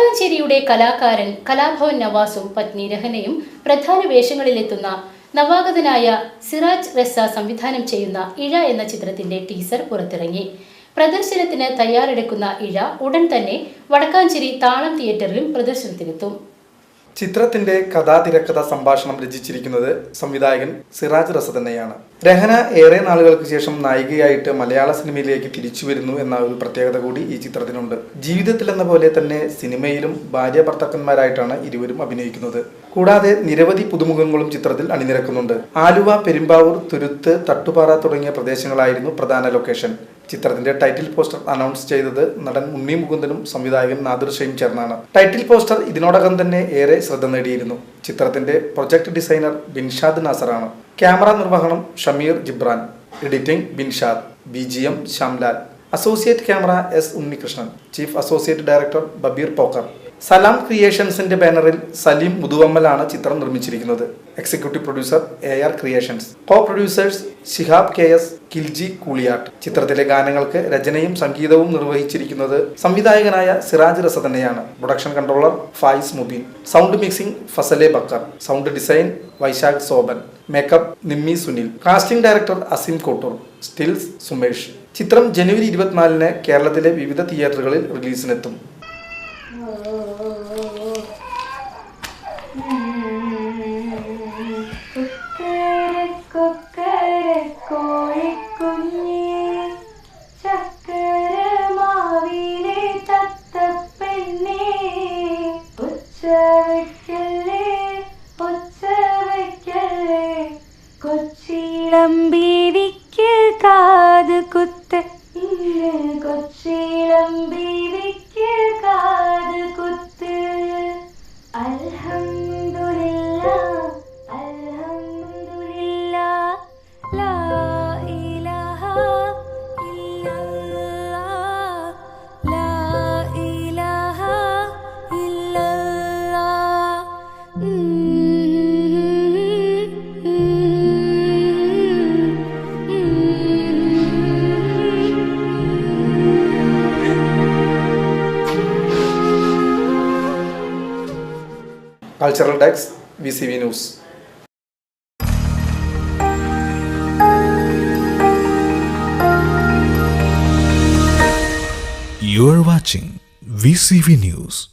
വടക്കാഞ്ചേരിയുടെ കലാകാരൻ കലാഭവൻ നവാസും പത്നി രഹനയും പ്രധാന വേഷങ്ങളിലെത്തുന്ന നവാഗതനായ സിറാജ് റെസ്സ സംവിധാനം ചെയ്യുന്ന ഇഴ എന്ന ചിത്രത്തിന്റെ ടീസർ പുറത്തിറങ്ങി. പ്രദർശനത്തിന് തയ്യാറെടുക്കുന്ന ഇഴ ഉടൻ തന്നെ വടക്കാഞ്ചേരി താളം തിയേറ്ററിലും പ്രദർശനത്തിനെത്തും. ചിത്രത്തിന്റെ കഥാതിരക്കഥ സംഭാഷണം രചിച്ചിരിക്കുന്നത് സംവിധായകൻ സിറാജ് റസ തന്നെയാണ്. രഹന ഏറെ നാളുകൾക്ക് ശേഷം നായികയായിട്ട് മലയാള സിനിമയിലേക്ക് തിരിച്ചു വരുന്നു എന്ന ഒരു പ്രത്യേകത കൂടി ഈ ചിത്രത്തിനുണ്ട്. ജീവിതത്തിൽ എന്ന പോലെ തന്നെ സിനിമയിലും ഭാര്യ ഭർത്താക്കന്മാരായിട്ടാണ് ഇരുവരും അഭിനയിക്കുന്നത്. കൂടാതെ നിരവധി പുതുമുഖങ്ങളും ചിത്രത്തിൽ അണിനിരക്കുന്നുണ്ട്. ആലുവ, പെരുമ്പാവൂർ, തുരുത്ത്, തട്ടുപാറ തുടങ്ങിയ പ്രദേശങ്ങളായിരുന്നു പ്രധാന ലൊക്കേഷൻ. ചിത്രത്തിന്റെ ടൈറ്റിൽ പോസ്റ്റർ അനൗൺസ് ചെയ്തത് നടൻ ഉണ്ണി മുകുന്ദനും സംവിധായകൻ നാദിർ ഷയും ചേർന്നാണ്. ടൈറ്റിൽ പോസ്റ്റർ ഇതിനോടകം തന്നെ ഏറെ ശ്രദ്ധ നേടിയിരുന്നു. ചിത്രത്തിന്റെ പ്രൊജക്ട് ഡിസൈനർ ബിൻഷാദ് നാസറാണ്. ക്യാമറ നിർവഹണം Shameer Jibran, editing Binshad, BGM Shyamlal, associate camera S Unnikrishnan, chief associate director Babeer Pokkar. Salam ക്രിയേഷൻസിന്റെ ബാനറിൽ സലീം മുതുവമ്മലാണ് ചിത്രം നിർമ്മിച്ചിരിക്കുന്നത്. Executive producer AR creations. Co producers Shihab KS, Kilji Kooliyat. ചിത്രത്തിലെ ഗാനങ്ങൾക്ക് രചനയും സംഗീതവും നിർവഹിച്ചിരിക്കുന്നത് സംവിധായകനായ സിറാജ് റസ തന്നെയാണ്. Production controller Faiz Mubeen. Sound mixing Fazale Bakkar. Sound design Vaishakh Soban. Makeup Nimmi Sunil. Casting director Asim Kottoor. Stills Sumesh. ചിത്രം ജനുവരി 24-ന് കേരളത്തിലെ വിവിധ തിയേറ്ററുകളിൽ റിലീസിനെത്തും. കൊച്ചിലമ്പീവിക്ക് കാത് കുത്ത്, കൊച്ചിലമ്പീവിക്ക് കാത് കുത്ത്. അൽഹംദുലില്ലാ അൽഹംദുലില്ലാ ലാ ഇലാഹ ഇല്ലല്ലാഹ് ലാ ഇലാഹ ഇല്ലല്ലാഹ്. Cultural desk VCV news. You are watching VCV News.